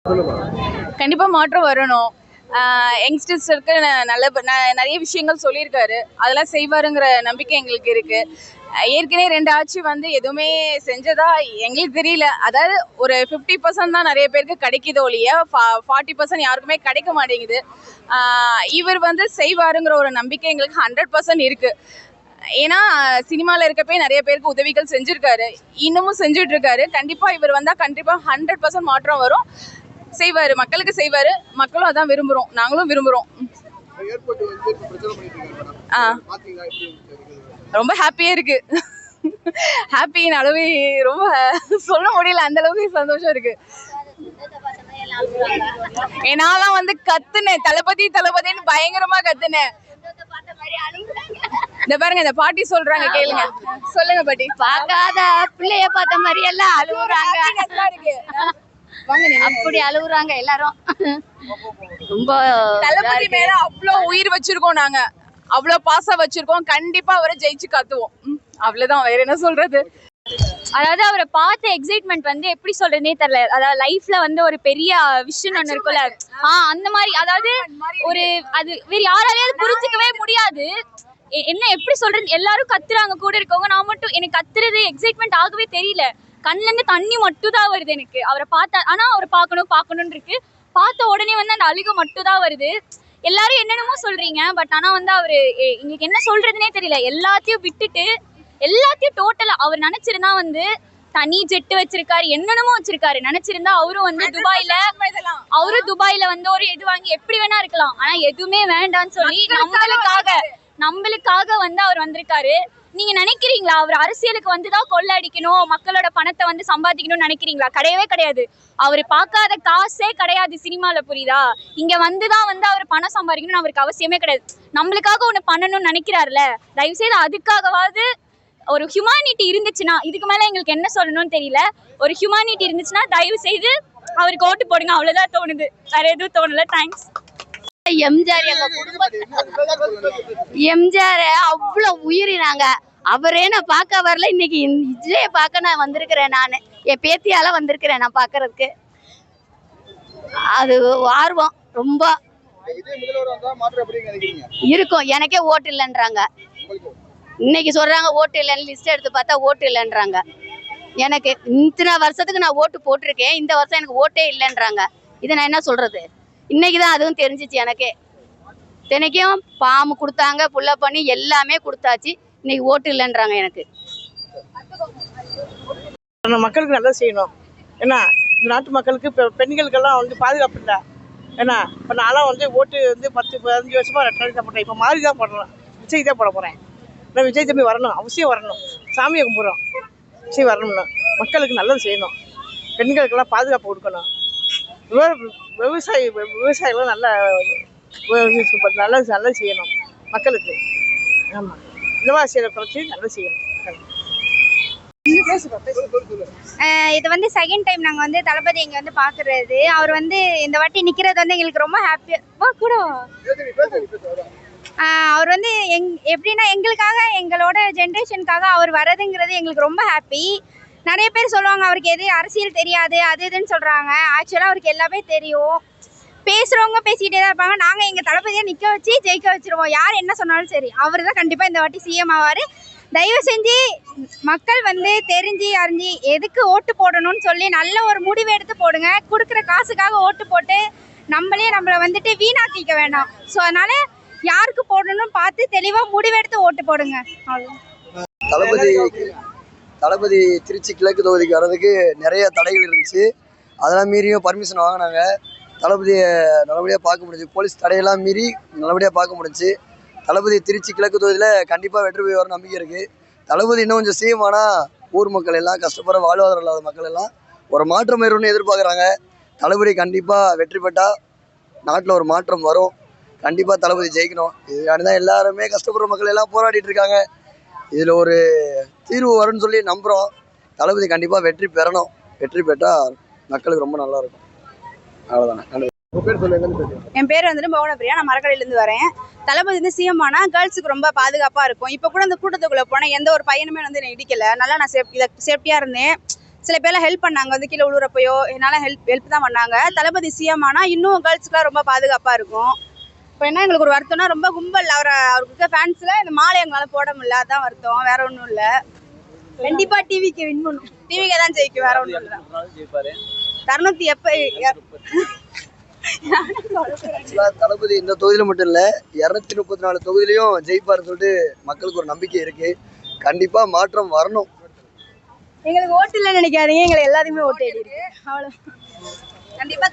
கண்டிப்பா மாற்றம் வரணும். யங்ஸ்டர்ஸ்க்கு நிறைய விஷயங்கள் சொல்லியிருக்காரு, அதெல்லாம் செய்வாருங்கிற நம்பிக்கை எங்களுக்கு இருக்கு. ஏற்கனவே 2 ஆட்சி வந்து எதுவுமே செஞ்சதா எங்களுக்கு தெரியல. அதாவது ஒரு 50% தான் நிறைய பேருக்கு கிடைக்குதோ ஒழிய 40% யாருக்குமே கிடைக்க மாட்டேங்குது. இவர் வந்து செய்வாருங்கிற ஒரு நம்பிக்கை எங்களுக்கு 100% இருக்கு. ஏன்னா சினிமாவில் இருக்கப்பே நிறைய பேருக்கு உதவிகள் செஞ்சிருக்காரு, இன்னமும் செஞ்சுட்டு இருக்காரு. கண்டிப்பா இவர் வந்தா கண்டிப்பா 100% மாற்றம் வரும். செய்வாரு, மக்களுக்கு செய்வாரு. மக்களும் அதான் விரும்புறோம், நாங்களும் விரும்புறோம். ரொம்ப ஹாப்பியா இருக்கு. ஹாப்பியின் அளவு ரொம்ப சொல்ல முடியல, அந்த அளவுக்கு சந்தோஷம் இருக்கு. என்னாலாம் வந்து கத்துனேன், தளபதி தளபதின்னு பயங்கரமா கத்துனேன். இந்த பாருங்க, இந்த பாட்டி சொல்றாங்க, கேளுங்க. சொல்லுங்க பாட்டி. பார்க்காத பிள்ளைய பார்த்த மாதிரி எல்லாம் அழுகுறாங்க, அப்படி அழுகுறாங்க எல்லாரும். ரொம்ப தளபதி மேல அவ்வளவு உயிர் வச்சிருக்கோம், நாங்க அவ்வளவு பாசம் வச்சிருக்கோம். கண்டிப்பா அவரை ஜெயிச்சு காத்துவோம். அவ்வளவுதான், வேற என்ன சொல்றது. அதாவது அவரை பார்த்த எக்ஸைட்மெண்ட் வந்து எப்படி சொல்றதுனே தெரியல. அதாவது லைஃப்ல வந்து ஒரு பெரிய விஷயம் ஒண்ணு இருக்குல்ல, அந்த மாதிரி. அதாவது ஒரு அது வேற யாராலையும் புரிஞ்சுக்கவே முடியாது. என்ன எப்படி சொல்றது, எல்லாரும் கத்துறாங்க கூட இருக்கவங்க, நான் மட்டும் எனக்கு கத்துறது எக்ஸைட்மெண்ட் ஆகவே தெரியல. கண்ணுல இருந்து தண்ணி மட்டும் தான் வருது எனக்கு அவரை பார்த்தா. ஆனா அவரை பார்க்கணும்னு இருக்கு. பார்த்த உடனே வந்து அந்த அழுகை மட்டும் தான் வருது. எல்லாரும் என்னென்னமோ சொல்றீங்க, பட் ஆனா வந்து அவரு எங்களுக்கு என்ன சொல்றதுனே தெரியல. எல்லாத்தையும் விட்டுட்டு எல்லாத்தையும் டோட்டலா அவர் நினைச்சிருந்தா வந்து தனி ஜெட்டு வச்சிருக்காரு, என்னென்னமோ வச்சிருக்காரு. நினைச்சிருந்தா அவரும் வந்து துபாயில வந்து ஒரு இது வாங்கி எப்படி வேணா இருக்கலாம். ஆனா எதுவுமே வேண்டாம்னு சொல்லி நம்மளுக்காக வந்து அவர் வந்திருக்காரு. நீங்க நினைக்கிறீங்களா அவர் அரசியலுக்கு வந்துதான் கொள்ளடிக்கணும், மக்களோட பணத்தை வந்து சம்பாதிக்கணும்னு நினைக்கிறீங்களா? கிடையவே கிடையாது. அவர் பார்க்காத காசே கிடையாது சினிமால, புரியுதா? இங்க வந்துதான் வந்து அவர் பணம் சம்பாதிக்கணும்னு அவருக்கு அவசியமே கிடையாது. நம்மளுக்காக ஒண்ணு பண்ணணும்னு நினைக்கிறாருல, தயவு செய்து அதுக்காகவாவது ஒரு ஹியூமானிட்டி இருந்துச்சுன்னா, இதுக்கு மேல எங்களுக்கு என்ன சொல்லணும்னு தெரியல. ஒரு ஹியூமானிட்டி இருந்துச்சுன்னா தயவு செய்து அவருக்கு ஓட்டு போடுங்க, அவ்வளவுதான் தோணுது, வேற எதுவும் தோணல. தேங்க்ஸ். எம்ஜிஆர் எங்க எம்ஜிஆர் அவ்வளவு உயிரினாங்க. அவரே நான் பார்க்க வரல, இன்னைக்கு விஜய பார்க்க நான் வந்திருக்கிறேன். நான் என் பேத்தியால வந்திருக்கிறேன் நான் பார்க்கறதுக்கு. அது ஆர்வம் ரொம்ப இருக்கும். எனக்கே ஓட்டு இல்லைன்றாங்க. இன்னைக்கு சொல்றாங்க ஓட்டு இல்லைன்னு, லிஸ்ட் எடுத்து பார்த்தா ஓட்டு இல்லைன்றாங்க. எனக்கு இத்தனை வருஷத்துக்கு நான் ஓட்டு போட்டிருக்கேன், இந்த வருஷம் எனக்கு ஓட்டே இல்லைன்றாங்க. இதை நான் என்ன சொல்றது? இன்னைக்குதான் அதுவும் தெரிஞ்சிச்சு எனக்கே. தினைக்கும் பாம்பு கொடுத்தாங்க, புள்ள பண்ணி எல்லாமே கொடுத்தாச்சு, இன்னைக்கு ஓட்டு இல்லைன்றாங்க எனக்கு. மக்களுக்கு நல்லா செய்யணும். ஏன்னா இந்த நாட்டு மக்களுக்கு இப்போ பெண்களுக்கெல்லாம் வந்து பாதுகாப்பு இல்லை. ஏன்னா இப்போ நான்லாம் வந்து ஓட்டு வந்து 10-15 வருஷமா ரெட்டை தான் போட்டேன். இப்போ மாறி தான் போடுறேன், விஜய் தான் போட போகிறேன். நான் விஜய் தம்பி வரணும், அவசியம் வரணும். சாமியை கும்பிட்றோம், விஜய் வரணும்னா மக்களுக்கு நல்லது செய்யணும். பெண்களுக்கெல்லாம் பாதுகாப்பு கொடுக்கணும். விவசாயிகளும் நல்லா நல்லது செய்யணும் மக்களுக்கு. ஆமாம், இந்த மாதிரி செய்கிற பிரச்சனை நல்லா செய்யணும். இது வந்து செகண்ட் டைம் நாங்கள் வந்து தளபதி இங்கே வந்து பார்க்குறது. அவர் வந்து இந்த வாட்டி நிற்கிறது வந்து எங்களுக்கு ரொம்ப ஹாப்பியாக கூட. அவர் வந்து எப்படின்னா எங்களுக்காக, எங்களோட ஜென்ரேஷனுக்காக அவர் வரதுங்கிறது எங்களுக்கு ரொம்ப ஹாப்பி. நிறைய பேர் சொல்லுவாங்க அவருக்கு எது அரசியல் தெரியாது அது இதுன்னு சொல்கிறாங்க. ஆக்சுவலாக அவருக்கு எல்லாமே தெரியும். பேசுகிறவங்க பேசிக்கிட்டே தான் இருப்பாங்க. நாங்கள் எங்கள் தளபதியை நிற்க வச்சு ஜெயிக்க வச்சுருவோம். யார் என்ன சொன்னாலும் சரி, அவர் தான் கண்டிப்பாக இந்த வாட்டி சிஎம் ஆவார். தயவு செஞ்சு மக்கள் வந்து தெரிஞ்சு அறிஞ்சு எதுக்கு ஓட்டு போடணும்னு சொல்லி நல்ல ஒரு முடிவு எடுத்து போடுங்க. கொடுக்குற காசுக்காக ஓட்டு போட்டு நம்மளை வந்துட்டு வீணாக்கிக்க வேண்டாம். ஸோ அதனால் யாருக்கு போடணும்னு பார்த்து தெளிவாக முடிவெடுத்து ஓட்டு போடுங்க. தளபதி திருச்சி கிழக்கு தொகுதிக்கு வர்றதுக்கு நிறைய தடைகள் இருந்துச்சு. அதெல்லாம் மீறியும் பர்மிஷன் வாங்கினாங்க. தளபதியை நல்லபடியாக பார்க்க முடிஞ்சு, போலீஸ் தடையெல்லாம் மீறி நல்லபடியாக பார்க்க முடிஞ்சு. தளபதி திருச்சி கிழக்கு தொகுதியில் கண்டிப்பாக வெற்றி பெற வர நம்பிக்கை இருக்குது. தளபதி இன்னும் கொஞ்சம் சீமானா ஊர் மக்கள் எல்லாம், கஷ்டப்படுற வாழ்வாதாரம் இல்லாத மக்கள் எல்லாம் ஒரு மாற்றம் வரும்னு எதிர்பார்க்குறாங்க. தளபதி கண்டிப்பாக வெற்றி பெற்றால் நாட்டில் ஒரு மாற்றம் வரும். கண்டிப்பாக தளபதி ஜெயிக்கணும். இதுக்காண்டி தான் எல்லாருமே கஷ்டப்படுற மக்கள் எல்லாம் போராடிட்டு இருக்காங்க. இதில் ஒரு தீர்வு வரும்னு சொல்லி நம்புகிறோம். தளபதி கண்டிப்பாக வெற்றி பெறணும். வெற்றி பெற்றால் மக்களுக்கு ரொம்ப நல்லா இருக்கும். அவ்வளோதானே. என் பேர் வந்துட்டு பவனப்பிரியா, நான் மரக்கடையிலேருந்து வரேன். தளபதி வந்து சிஎம் ஆனால் கேர்ள்ஸுக்கு ரொம்ப பாதுகாப்பாக இருக்கும். இப்போ கூட அந்த கூட்டத்துக்குள்ளே போனேன், எந்த ஒரு பையனுமே வந்து என்னை இடிக்கலை. நல்லா நான் சேஃப்டியாக இருந்தேன். சில பேர்லாம் ஹெல்ப் பண்ணாங்க, வந்து கீழே விழுறப்பையோ என்னால் ஹெல்ப் தான் பண்ணாங்க. தளபதி சிஎம் ஆனால் இன்னும் கேர்ள்ஸ்க்குலாம் ரொம்ப பாதுகாப்பாக இருக்கும். இப்போ என்ன எங்களுக்கு ஒரு வருத்தம்னா, ரொம்ப கும்பல் அவருக்கு இருக்க ஃபேன்ஸில் இந்த மாலை எங்களால் போட முடியல, அதான் வருத்தம், வேற ஒன்றும் இல்லை. கண்டிப்பாக டிவிக்கு வின் பண்ணும், டிவிக்கே தான் ஜெயிக்கும், வேற ஒன்றும் இல்லை. தருணத்தி எப்போ ஆக்சுவலாக தளபதி இந்த தொகுதியில் மட்டும் இல்லை 234 தொகுதியிலையும் ஜெயிப்பார்னு சொல்லிட்டு மக்களுக்கு ஒரு நம்பிக்கை இருக்கு. கண்டிப்பாக மாற்றம் வரணும். எங்களுக்கு ஓட்டு இல்லைன்னு நினைக்காதீங்க, எங்களுக்கு எல்லாத்தையுமே ஓட்டு இருக்கு, அவ்வளோ. கண்டிப்பாக